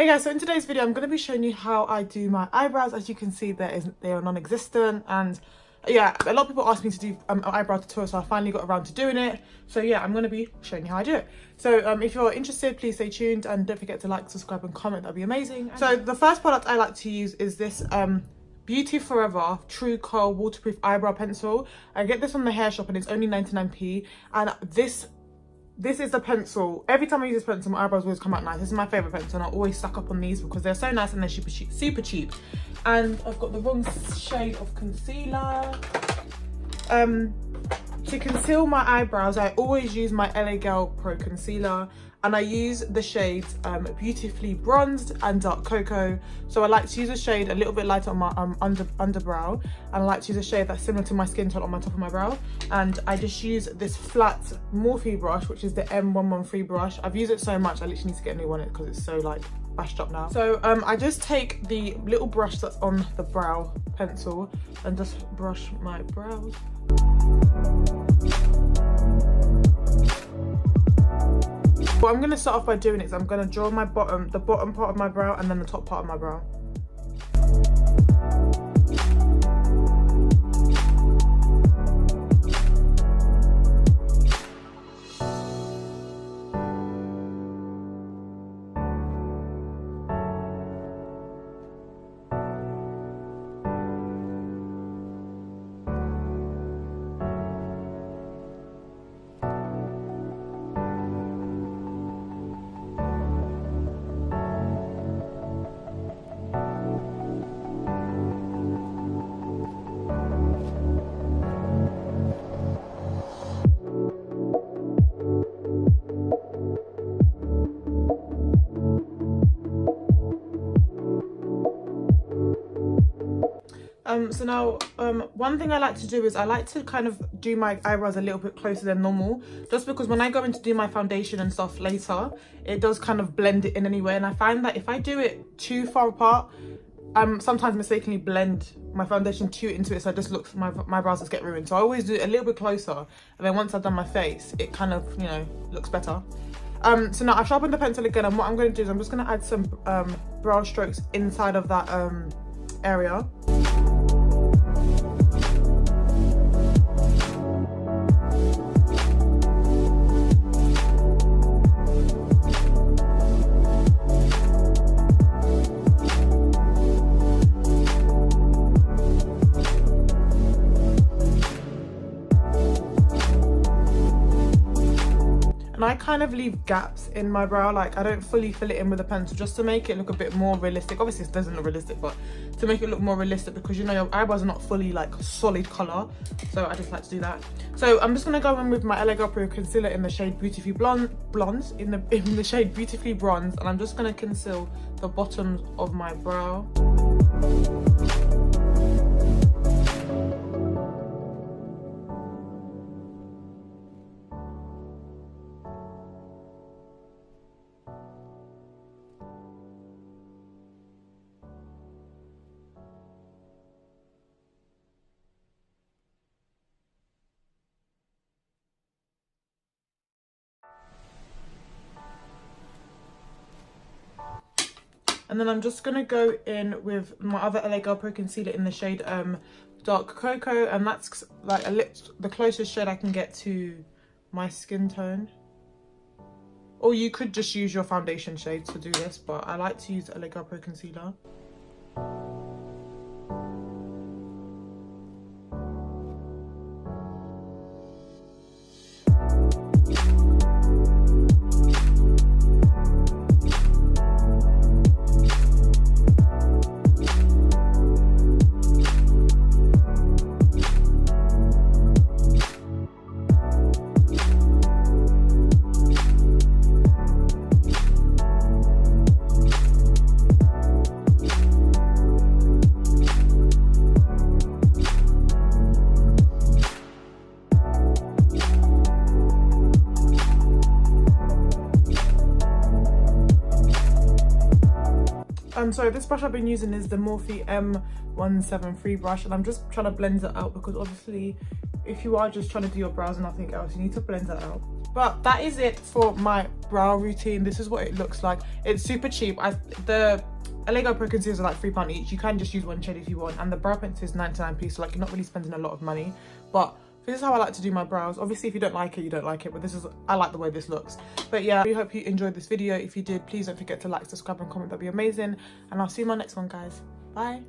Hey guys, so in today's video I'm going to be showing you how I do my eyebrows. As you can see, they are non-existent, and yeah, a lot of people asked me to do an eyebrow tutorial, so I finally got around to doing it. So yeah, I'm going to be showing you how I do it. So if you're interested, please stay tuned and don't forget to like, subscribe and comment. That'd be amazing. So the first product I like to use is this Beauty Forever True Curl Waterproof Eyebrow Pencil. I get this from the hair shop and it's only 99p, and this is the pencil. Every time I use this pencil, my eyebrows always come out nice. This is my favourite pencil and I always stack up on these because they're so nice and they're super cheap. And I've got the wrong shade of concealer. To conceal my eyebrows, I always use my LA Girl Pro Concealer, and I use the shades Beautifully Bronzed and Dark Cocoa. So I like to use a shade a little bit lighter on my underbrow, and I like to use a shade that's similar to my skin tone on my top of my brow. And I just use this flat Morphe brush, which is the M113 brush. I've used it so much, I literally need to get a new one because it's so like bashed up now. So I just take the little brush that's on the brow pencil and just brush my brows. What I'm going to start off by doing is I'm going to draw my the bottom part of my brow and then the top part of my brow. So now one thing I like to do is I like to kind of do my eyebrows a little bit closer than normal, just because when I go in to do my foundation and stuff later, it does kind of blend it in anyway. And I find that if I do it too far apart, sometimes mistakenly blend my foundation too into it, so it just looks, my brows just get ruined. So I always do it a little bit closer, and then once I've done my face, it kind of, you know, looks better. So now I've sharpened the pencil again, and what I'm going to do is I'm just going to add some brow strokes inside of that area. And I kind of leave gaps in my brow, like I don't fully fill it in with a pencil, just to make it look a bit more realistic. Obviously it doesn't look realistic, but to make it look more realistic, because you know your eyebrows are not fully like solid colour, so I just like to do that. So I'm just going to go in with my LA Girl Pro Concealer in the shade Beautifully Blonde, in the shade Beautifully Bronzed, and I'm just going to conceal the bottoms of my brow. And then I'm just going to go in with my other LA Girl Pro Concealer in the shade Dark Cocoa, and that's like the closest shade I can get to my skin tone. Or you could just use your foundation shade to do this, but I like to use LA Girl Pro Concealer. So this brush I've been using is the Morphe M173 brush, and I'm just trying to blend it out, because obviously if you are just trying to do your brows and nothing else, you need to blend that out. But that is it for my brow routine. This is what it looks like. It's super cheap. The Lego Pro Concealers are like £3 each. You can just use one shade if you want, and the brow pencil is 99p, so like you're not really spending a lot of money. But this is how I like to do my brows. Obviously, if you don't like it, you don't like it, but I like the way this looks. But yeah, I really hope you enjoyed this video. If you did, please don't forget to like, subscribe and comment. That'd be amazing. And I'll see you in my next one, guys. Bye.